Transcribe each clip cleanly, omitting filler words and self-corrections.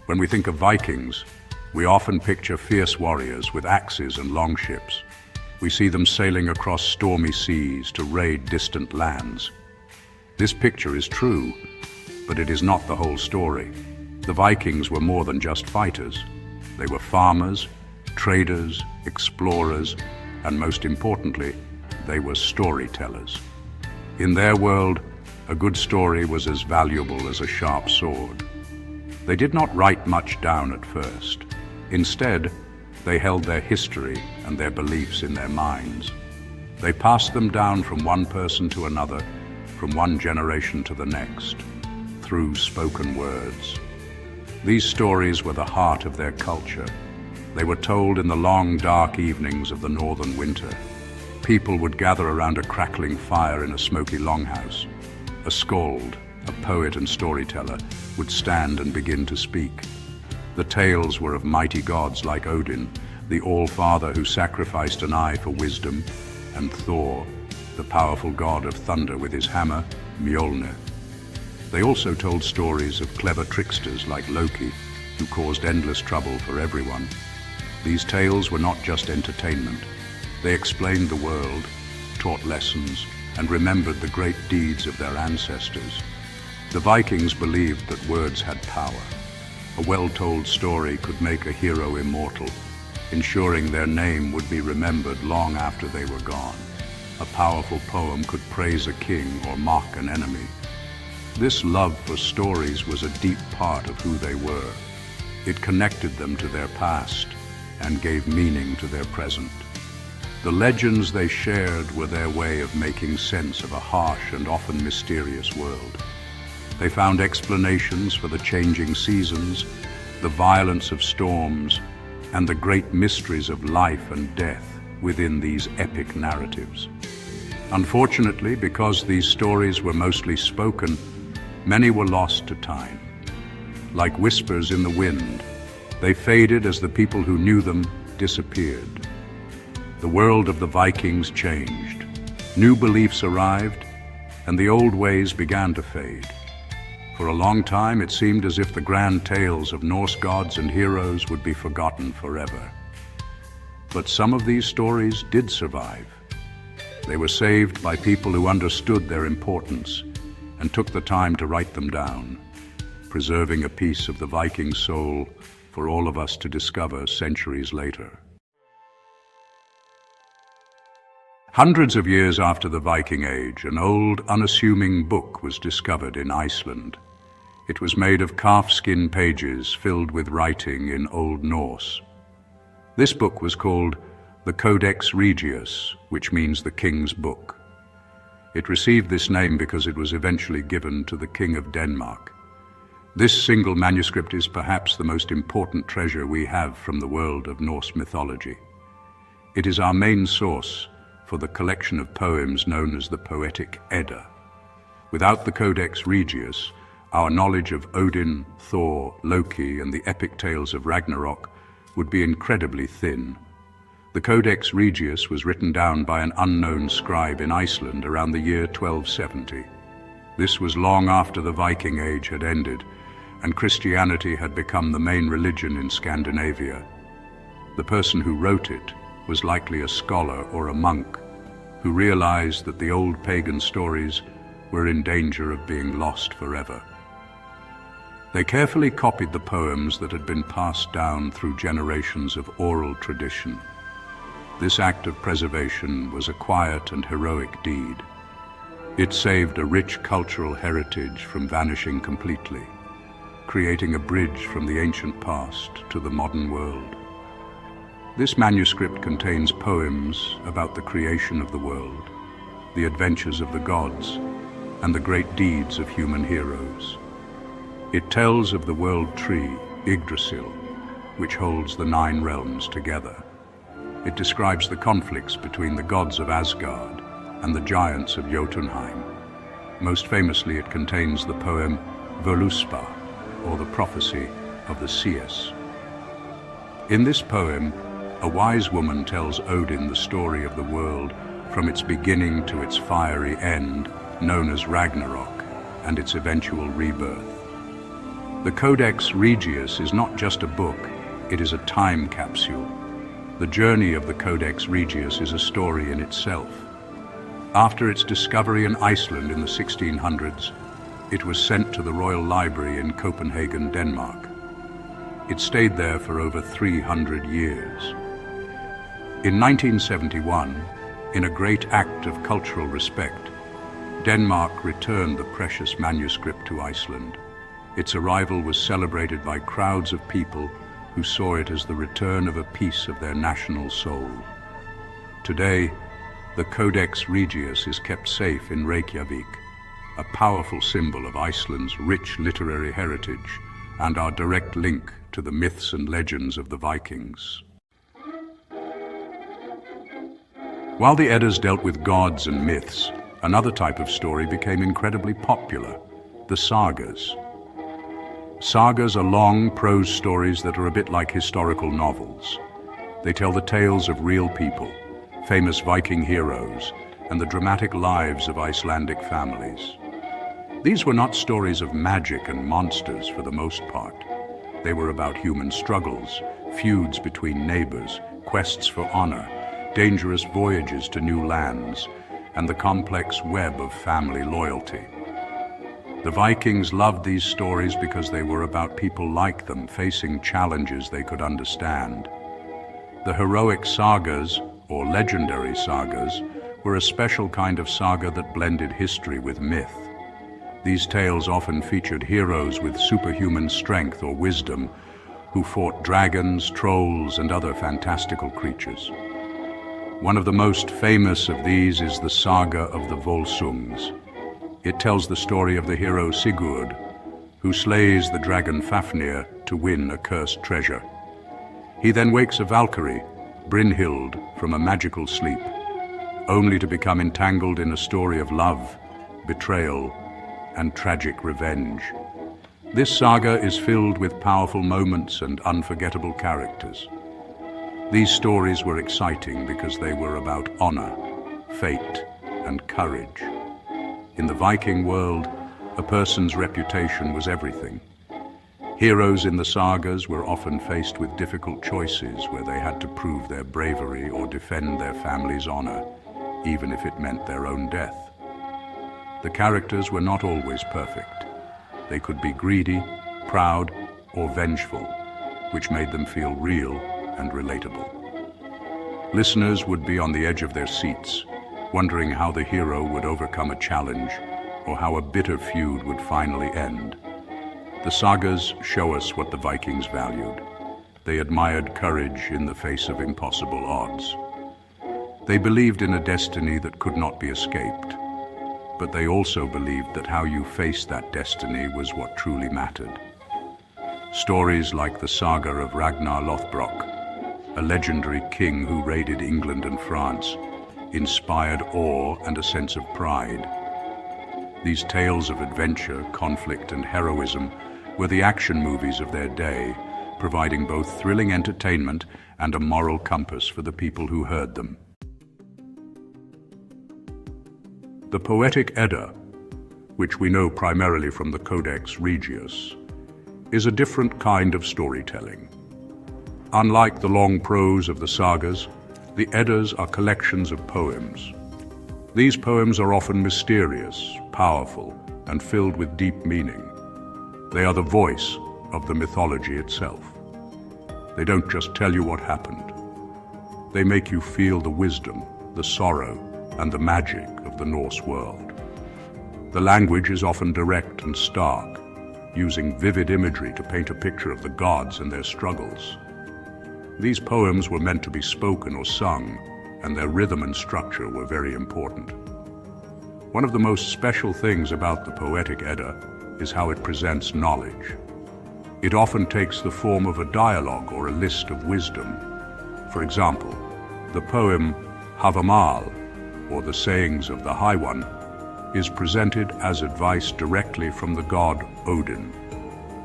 When we think of Vikings, we often picture fierce warriors with axes and longships. We see them sailing across stormy seas to raid distant lands. This picture is true, but it is not the whole story. The Vikings were more than just fighters. They were farmers, traders, explorers, and most importantly, they were storytellers. In their world, a good story was as valuable as a sharp sword. They did not write much down at first. Instead, they held their history and their beliefs in their minds. They passed them down from one person to another, from one generation to the next, through spoken words. These stories were the heart of their culture. They were told in the long, dark evenings of the northern winter. People would gather around a crackling fire in a smoky longhouse. A skald, a poet and storyteller, would stand and begin to speak. The tales were of mighty gods like Odin, the All-Father who sacrificed an eye for wisdom, and Thor, the powerful god of thunder with his hammer, Mjolnir. They also told stories of clever tricksters like Loki, who caused endless trouble for everyone. These tales were not just entertainment. They explained the world, taught lessons, and remembered the great deeds of their ancestors. The Vikings believed that words had power. A well-told story could make a hero immortal, ensuring their name would be remembered long after they were gone. A powerful poem could praise a king or mock an enemy. This love for stories was a deep part of who they were. It connected them to their past and gave meaning to their present. The legends they shared were their way of making sense of a harsh and often mysterious world. They found explanations for the changing seasons, the violence of storms, and the great mysteries of life and death within these epic narratives. Unfortunately, because these stories were mostly spoken, many were lost to time. Like whispers in the wind, they faded as the people who knew them disappeared. The world of the Vikings changed. New beliefs arrived, and the old ways began to fade. For a long time, it seemed as if the grand tales of Norse gods and heroes would be forgotten forever. But some of these stories did survive. They were saved by people who understood their importance and took the time to write them down, preserving a piece of the Viking soul for all of us to discover centuries later. Hundreds of years after the Viking Age, an old, unassuming book was discovered in Iceland. It was made of calfskin pages filled with writing in Old Norse. This book was called the Codex Regius, which means the King's Book. It received this name because it was eventually given to the King of Denmark. This single manuscript is perhaps the most important treasure we have from the world of Norse mythology. It is our main source for the collection of poems known as the poetic Edda. Without the Codex Regius, our knowledge of Odin, Thor, Loki, and the epic tales of Ragnarok would be incredibly thin. The Codex Regius was written down by an unknown scribe in Iceland around the year 1270. This was long after the Viking Age had ended, and Christianity had become the main religion in Scandinavia. The person who wrote it was likely a scholar or a monk who realized that the old pagan stories were in danger of being lost forever. They carefully copied the poems that had been passed down through generations of oral tradition. This act of preservation was a quiet and heroic deed. It saved a rich cultural heritage from vanishing completely, creating a bridge from the ancient past to the modern world. This manuscript contains poems about the creation of the world, the adventures of the gods, and the great deeds of human heroes. It tells of the world tree, Yggdrasil, which holds the 9 realms together. It describes the conflicts between the gods of Asgard and the giants of Jotunheim. Most famously, it contains the poem Völuspá, or the prophecy of the seers. In this poem, a wise woman tells Odin the story of the world from its beginning to its fiery end, known as Ragnarok, and its eventual rebirth. The Codex Regius is not just a book, it is a time capsule. The journey of the Codex Regius is a story in itself. After its discovery in Iceland in the 1600s, it was sent to the Royal Library in Copenhagen, Denmark. It stayed there for over 300 years. In 1971, in a great act of cultural respect, Denmark returned the precious manuscript to Iceland. Its arrival was celebrated by crowds of people who saw it as the return of a piece of their national soul. Today, the Codex Regius is kept safe in Reykjavik, a powerful symbol of Iceland's rich literary heritage and our direct link to the myths and legends of the Vikings. While the Eddas dealt with gods and myths, another type of story became incredibly popular, the sagas. Sagas are long prose stories that are a bit like historical novels. They tell the tales of real people, famous Viking heroes, and the dramatic lives of Icelandic families. These were not stories of magic and monsters for the most part. They were about human struggles, feuds between neighbors, quests for honor, dangerous voyages to new lands, and the complex web of family loyalty. The Vikings loved these stories because they were about people like them facing challenges they could understand. The heroic sagas, or legendary sagas, were a special kind of saga that blended history with myth. These tales often featured heroes with superhuman strength or wisdom who fought dragons, trolls, and other fantastical creatures. One of the most famous of these is the saga of the Volsungs. It tells the story of the hero Sigurd, who slays the dragon Fafnir to win a cursed treasure. He then wakes a Valkyrie, Brynhild, from a magical sleep, only to become entangled in a story of love, betrayal, and tragic revenge. This saga is filled with powerful moments and unforgettable characters. These stories were exciting because they were about honor, fate, and courage. In the Viking world, a person's reputation was everything. Heroes in the sagas were often faced with difficult choices where they had to prove their bravery or defend their family's honor, even if it meant their own death. The characters were not always perfect. They could be greedy, proud, or vengeful, which made them feel real and relatable. Listeners would be on the edge of their seats, wondering how the hero would overcome a challenge or how a bitter feud would finally end. The sagas show us what the Vikings valued. They admired courage in the face of impossible odds. They believed in a destiny that could not be escaped, but they also believed that how you faced that destiny was what truly mattered. Stories like the saga of Ragnar Lothbrok, a legendary king who raided England and France, inspired awe and a sense of pride. These tales of adventure, conflict, and heroism were the action movies of their day, providing both thrilling entertainment and a moral compass for the people who heard them. The poetic Edda, which we know primarily from the Codex Regius, is a different kind of storytelling. Unlike the long prose of the sagas, the Eddas are collections of poems. These poems are often mysterious, powerful, and filled with deep meaning. They are the voice of the mythology itself. They don't just tell you what happened. They make you feel the wisdom, the sorrow, and the magic of the Norse world. The language is often direct and stark, using vivid imagery to paint a picture of the gods and their struggles. These poems were meant to be spoken or sung, and their rhythm and structure were very important. One of the most special things about the poetic Edda is how it presents knowledge. It often takes the form of a dialogue or a list of wisdom. For example, the poem Havamal, or the sayings of the High One, is presented as advice directly from the god Odin.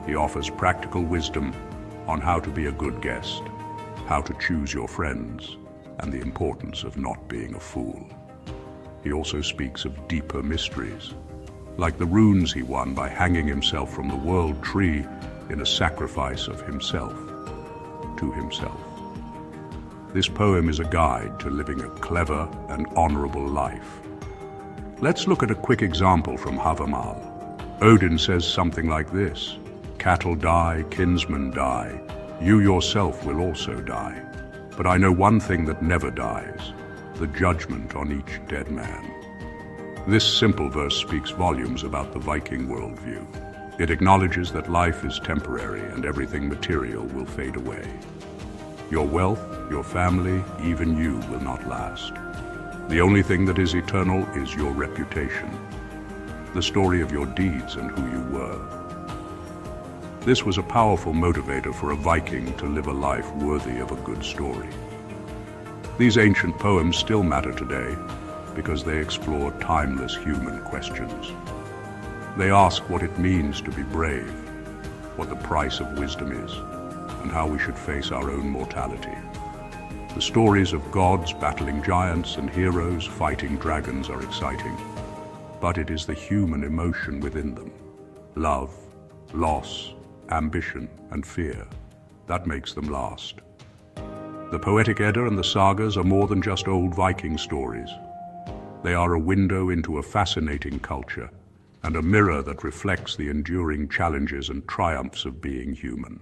He offers practical wisdom on how to be a good guest, how to choose your friends, and the importance of not being a fool. He also speaks of deeper mysteries, like the runes he won by hanging himself from the world tree in a sacrifice of himself to himself. This poem is a guide to living a clever and honorable life. Let's look at a quick example from Havamal. Odin says something like this: "Cattle die, kinsmen die, you yourself will also die. But I know one thing that never dies, the judgment on each dead man." This simple verse speaks volumes about the Viking worldview. It acknowledges that life is temporary and everything material will fade away. Your wealth, your family, even you will not last. The only thing that is eternal is your reputation, the story of your deeds and who you were. This was a powerful motivator for a Viking to live a life worthy of a good story. These ancient poems still matter today because they explore timeless human questions. They ask what it means to be brave, what the price of wisdom is, and how we should face our own mortality. The stories of gods battling giants and heroes fighting dragons are exciting, but it is the human emotion within them, love, loss, ambition, and fear, that makes them last. The poetic Edda and the sagas are more than just old Viking stories. They are a window into a fascinating culture and a mirror that reflects the enduring challenges and triumphs of being human.